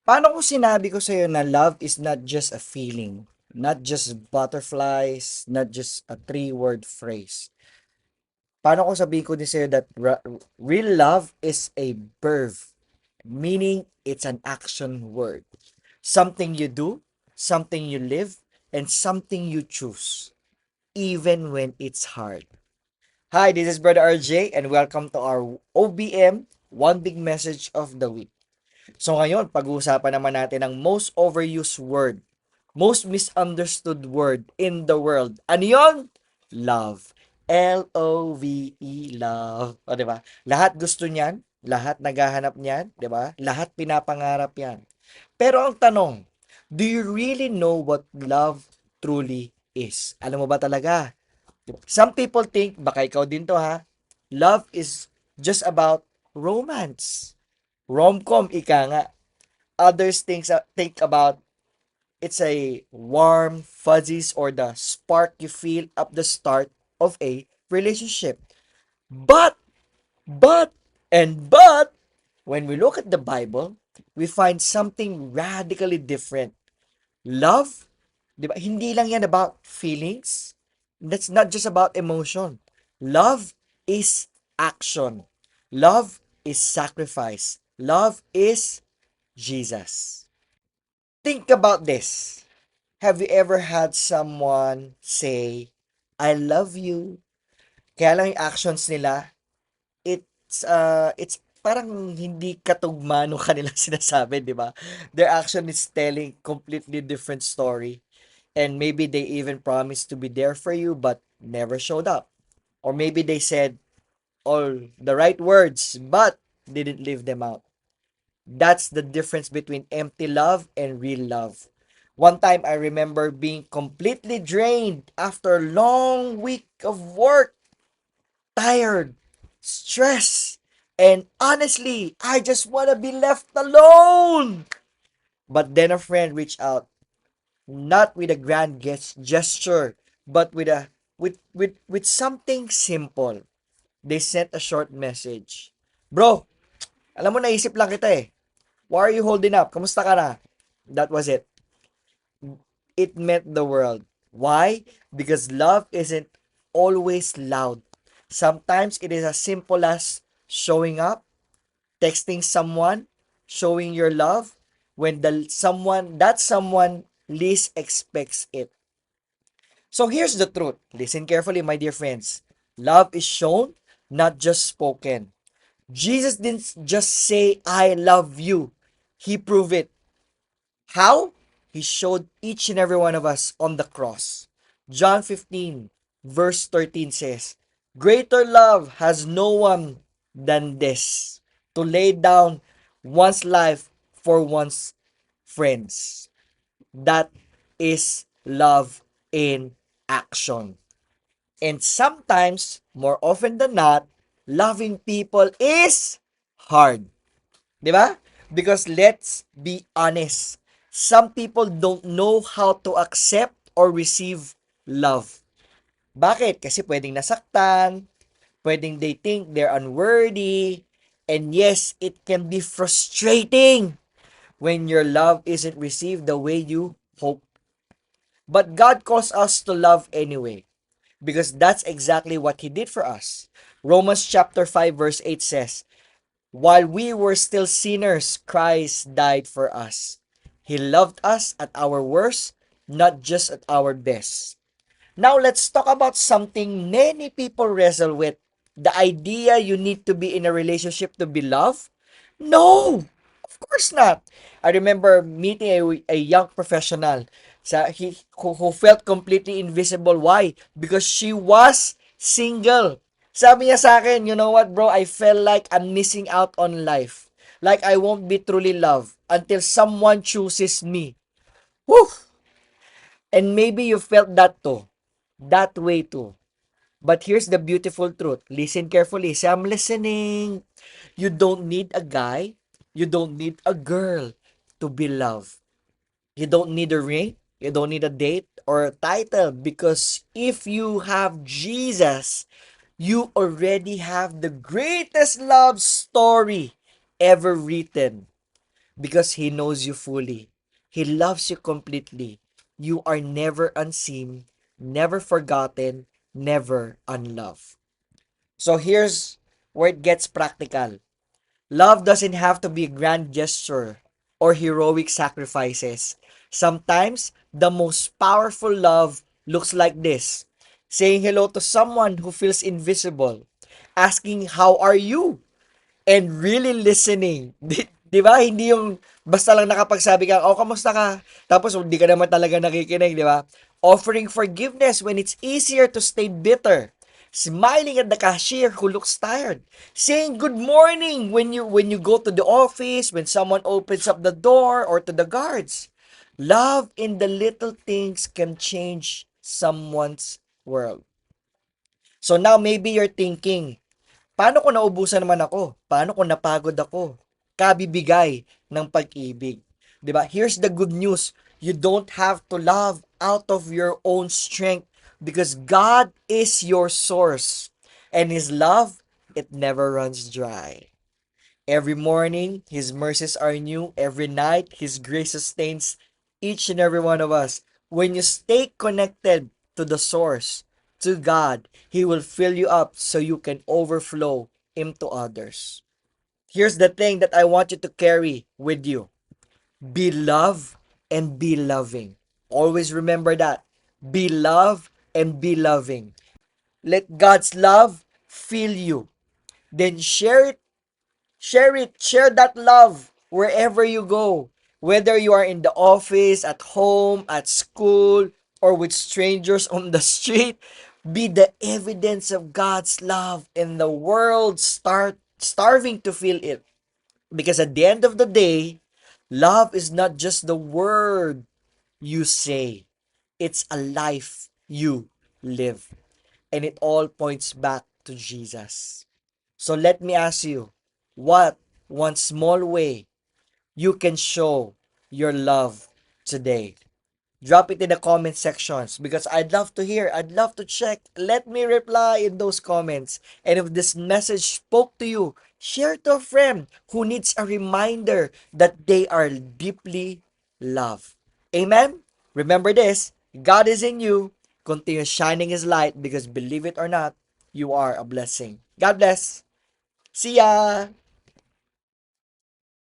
Paano kung sinabi ko sa'yo na love is not just a feeling, not just butterflies, not just a three-word phrase? Paano kung sabihin ko din sa'yo that real love is a verb, meaning it's an action word. Something you do, something you live, and something you choose, even when it's hard. Hi, this is Brother RJ, and welcome to our OBM, One Big Message of the Week. So ngayon, pag-uusapan naman natin ang most overused word, most misunderstood word in the world. Ano yun? Love. Love, love. O, di ba? Lahat gusto niyan, lahat naghahanap niyan, di ba? Lahat pinapangarap yan. Pero ang tanong, do you really know what love truly is? Alam mo ba talaga? Some people think, baka ikaw din to ha, love is just about romance. Rom-com, ika nga. Others think about it's a warm fuzzies or the spark you feel at the start of a relationship. But, but, when we look at the Bible, we find something radically different. Love, di ba? Hindi lang yan about feelings. That's not just about emotion. Love is action. Love is sacrifice. Love is Jesus. Think about this. Have you ever had someone say, I love you? Kaya lang yung actions nila, it's parang hindi katugma nung kanilang sinasabi, di ba? Their action is telling completely different story. And maybe they even promised to be there for you but never showed up. Or maybe they said all the right words but didn't live them out. That's the difference between empty love and real love. One time I remember being completely drained after a long week of work, tired, stressed, and honestly, I just want to be left alone. But then a friend reached out, not with a grand gesture, but with something simple. They sent a short message. Bro, alam mo naisip lang kita eh. Why are you holding up? Kamusta ka na? That was it. It meant the world. Why? Because love isn't always loud. Sometimes it is as simple as showing up, texting someone, showing your love when that someone least expects it. So here's the truth. Listen carefully, my dear friends. Love is shown, not just spoken. Jesus didn't just say, I love you. He proved it. How? He showed each and every one of us on the cross. John 15, verse 13 says, Greater love has no one than this, to lay down one's life for one's friends. That is love in action. And sometimes, more often than not, loving people is hard. Di ba? Because let's be honest, some people don't know how to accept or receive love. Bakit? Kasi pwedeng nasaktan, pwedeng they think they're unworthy, and yes, it can be frustrating when your love isn't received the way you hope. But God calls us to love anyway, because that's exactly what He did for us. Romans chapter 5 verse 8 says, While we were still sinners, Christ died for us. He loved us at our worst, not just at our best. Now let's talk about something many people wrestle with. The idea you need to be in a relationship to be loved? No! Of course not. I remember meeting a young professional who felt completely invisible. Why? Because she was single. Sabi niya sa akin, you know what bro, I felt like I'm missing out on life. Like I won't be truly loved until someone chooses me. Whew! And maybe you felt that too. That way too. But here's the beautiful truth. Listen carefully. Say, I'm listening. You don't need a guy. You don't need a girl to be loved. You don't need a ring. You don't need a date or a title. Because if you have Jesus, you already have the greatest love story ever written. because He knows you fully. He loves you completely. You are never unseen, never forgotten, never unloved. So here's where it gets practical. Love doesn't have to be a grand gesture or heroic sacrifices. Sometimes the most powerful love looks like this: saying hello to someone who feels invisible, asking, "How are you?" and really listening. Di ba? Hindi yung basta lang nakapagsabi ka, "Oh, kamusta ka?" Tapos hindi ka naman talaga nakikinig, di ba? Offering forgiveness when it's easier to stay bitter. Smiling at the cashier who looks tired. Saying good morning when you go to the office, when someone opens up the door, or to the guards. Love in the little things can change someone's world. So now maybe you're thinking, paano kung naubusan naman ako? Paano kung napagod ako? Kabibigay ng pag-ibig. 'Di ba? Here's the good news. You don't have to love out of your own strength because God is your source. And His love, it never runs dry. Every morning, His mercies are new. Every night, His grace sustains each and every one of us. When you stay connected to the source, to God, He will fill you up so you can overflow into others. Here's the thing that I want you to carry with you: be loved and be loving. Always remember that. Be loved and be loving. Let God's love fill you. Then share that love wherever you go. Whether you are in the office, at home, at school, or with strangers on the street, be the evidence of God's love in the world starving to feel it. Because at the end of the day, love is not just the word you say, it's a life you live. And it all points back to Jesus. So let me ask you, what one small way you can show your love today? Drop it in the comment sections because I'd love to hear. I'd love to check. Let me reply in those comments. And if this message spoke to you, share to a friend who needs a reminder that they are deeply loved. Amen? Remember this: God is in you. Continue shining His light because believe it or not, you are a blessing. God bless. See ya!